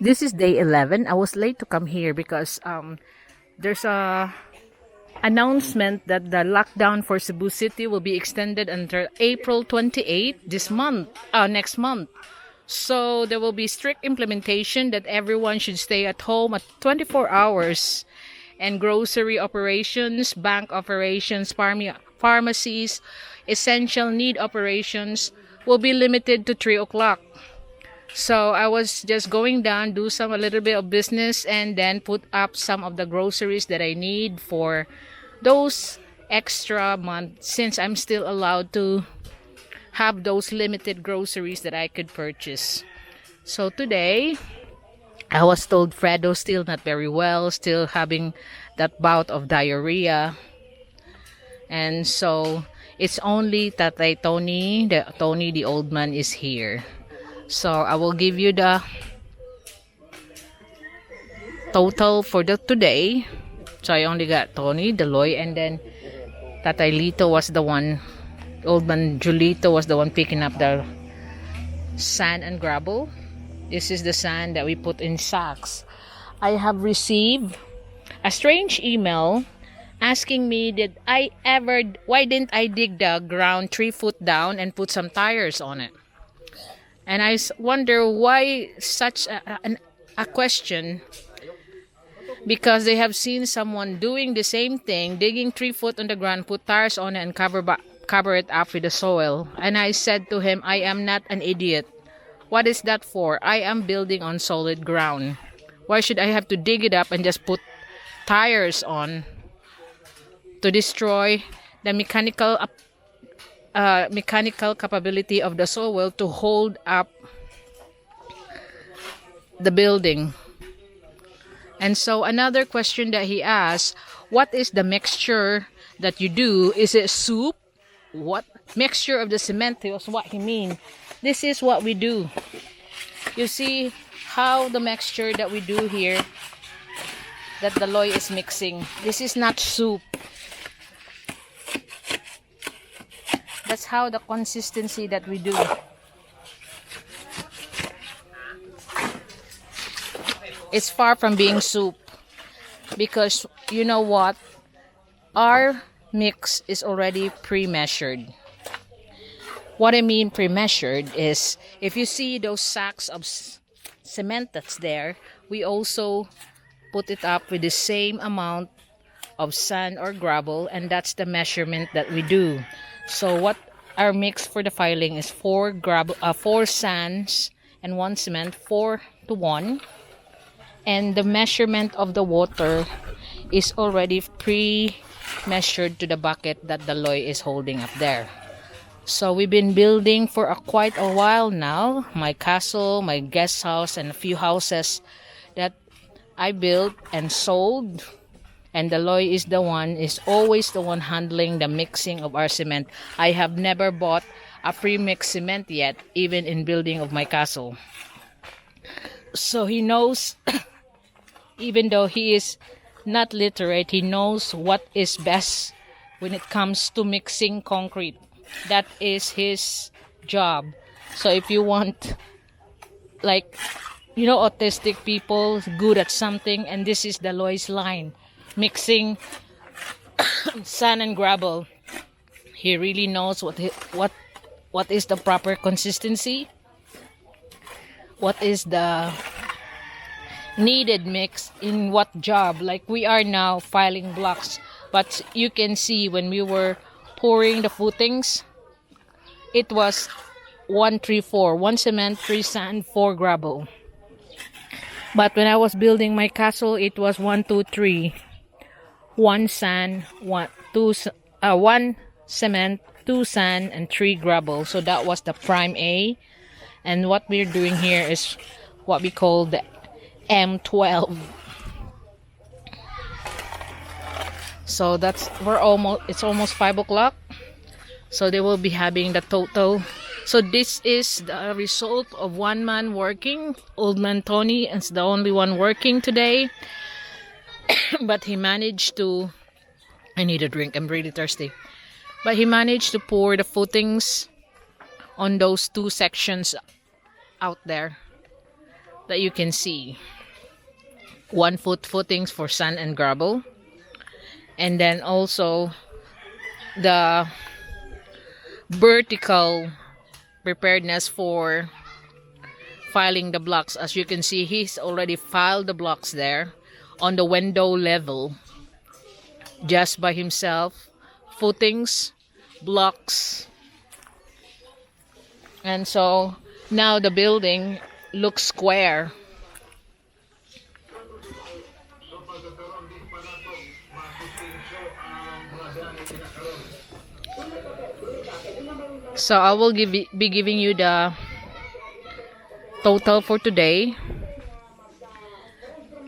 This is day 11. I was late to come here because there's a announcement that the lockdown for Cebu City will be extended until April 28th this month, next month. So there will be strict implementation that everyone should stay at home at 24 hours, and grocery operations, bank operations, pharmacies, essential need operations will be limited to 3 o'clock. So I was just going down, do a little bit of business, and then put up some of the groceries that I need for those extra months, since I'm still allowed to have those limited groceries that I could purchase. So today, I was told Fredo's still not very well, still having that bout of diarrhea. And so it's only Tatay Tony, the old man, is here. So I will give you the total for the today. So I only got Tony, Deloy, and then Tatay Lito was the one, old man Julito was the one picking up the sand and gravel. This is the sand that we put in sacks. I have received a strange email asking me why didn't I dig the ground 3 foot down and put some tires on it? And I wonder why such a question, because they have seen someone doing the same thing, digging 3 foot on the ground, put tires on it, and cover it up with the soil. And I said to him, I am not an idiot. What is that for? I am building on solid ground. Why should I have to dig it up and just put tires on to destroy the mechanical capability of the soil to hold up the building? And so another question that he asked, what is the mixture that you do? Is it soup? What mixture of the cement was what he mean. This is what we do. You see how the mixture that we do here, that the Loy is mixing. This is not soup. That's how the consistency that we do. It's far from being soup, because you know what? Our mix is already pre-measured. What I mean pre-measured is, if you see those sacks of cement that's there, we also put it up with the same amount of sand or gravel, and that's the measurement that we do. So what our mix for the filing is 4 sands and 1 cement, 4-to-1. And the measurement of the water is already pre-measured to the bucket that the Loy is holding up there. So we've been building for quite a while now. My castle, my guest house, and a few houses that I built and sold. And the Loy is always the one handling the mixing of our cement. I have never bought a pre-mixed cement yet, even in building of my castle. So he knows, even though he is not literate, he knows what is best when it comes to mixing concrete. That is his job. So if you want, like, autistic people good at something, and this is the Loy's line, mixing sand and gravel. He really knows what is the proper consistency, what is the needed mix in what job. Like we are now filing blocks, but you can see when we were pouring the footings, it was 1-3-4, 1 cement, 3 sand, 4 gravel. But when I was building my castle, it was 1-2-3, 1 sand, 1 cement, 2 sand, and 3 gravel. So that was the prime A. And what we're doing here is what we call the M12. So it's almost 5 o'clock. So they will be having the total. So this is the result of one man working. Old man Tony is the only one working today. But he managed to, I need a drink, I'm really thirsty. But he managed to pour the footings on those 2 sections out there. that you can see. 1 foot footings for sand and gravel. And then also the vertical preparedness for filing the blocks. As you can see, he's already filed the blocks there on the window level just by himself. Footings, blocks. And so now the building looks square. So I will be giving you the total for today.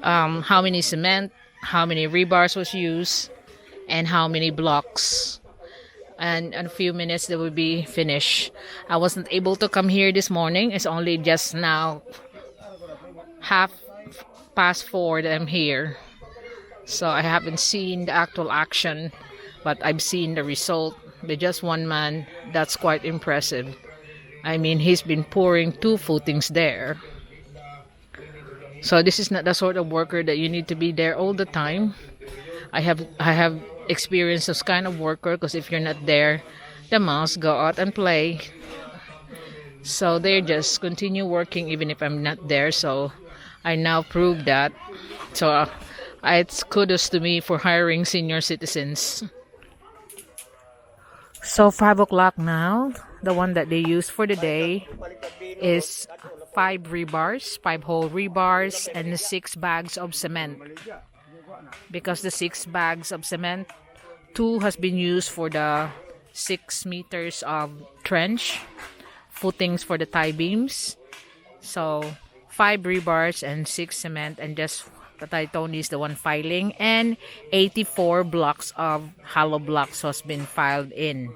How many cement, how many rebars was used, and how many blocks. And in a few minutes they will be finished. I wasn't able to come here this morning. It's only just now 4:30 that I'm here. So I haven't seen the actual action, but I've seen the result. With just one man, that's quite impressive. I mean, he's been pouring 2 footings there. So this is not the sort of worker that you need to be there all the time. I have experienced this kind of worker, because if you're not there, the mouse go out and play. So they just continue working even if I'm not there. So I now prove that. So it's kudos to me for hiring senior citizens. So 5 o'clock now. The one that they use for the day is 5 rebars, 5 whole rebars, and 6 bags of cement. Because the 6 bags of cement, 2 has been used for the 6 meters of trench, footings for the tie beams. So 5 rebars and 6 cement, and just the Tony is the one filing, and 84 blocks of hollow blocks has been filed in.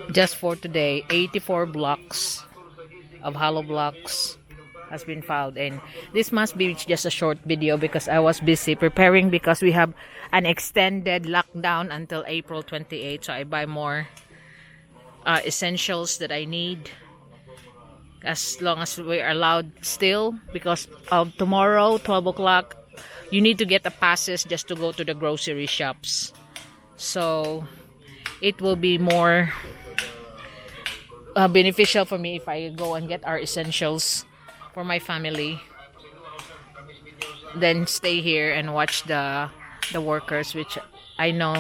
Just for today, 84 blocks of hollow blocks has been filed in. This must be just a short video because I was busy preparing, because we have an extended lockdown until April 28th. So I buy more essentials that I need as long as we are allowed still, because tomorrow 12 o'clock you need to get the passes just to go to the grocery shops. So it will be more beneficial for me if I go and get our essentials for my family, then stay here and watch the workers, which I know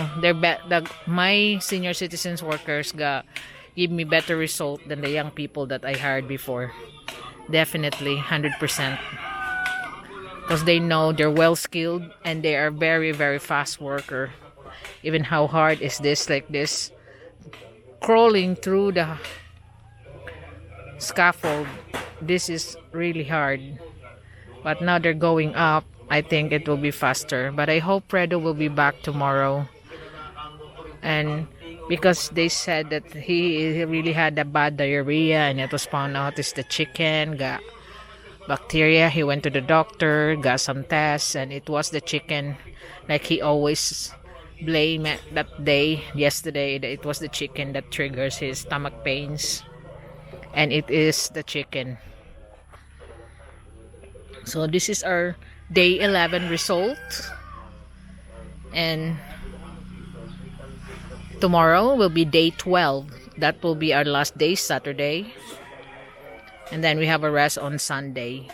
my senior citizens workers give me better result than the young people that I hired before. Definitely 100%, because they know they're well skilled and they are very, very fast worker. Even how hard is this, like this, crawling through the scaffold, this is really hard. But now they're going up. I think it will be faster, but I hope Fredo will be back tomorrow. And because they said that he really had a bad diarrhea, and it was found out it's the chicken got bacteria. He went to the doctor, got some tests, and it was the chicken, like he always blame it that day yesterday, that it was the chicken that triggers his stomach pains. And it is the chicken. So this is our day 11 result, and tomorrow will be day 12. That will be our last day, Saturday, and then we have a rest on Sunday.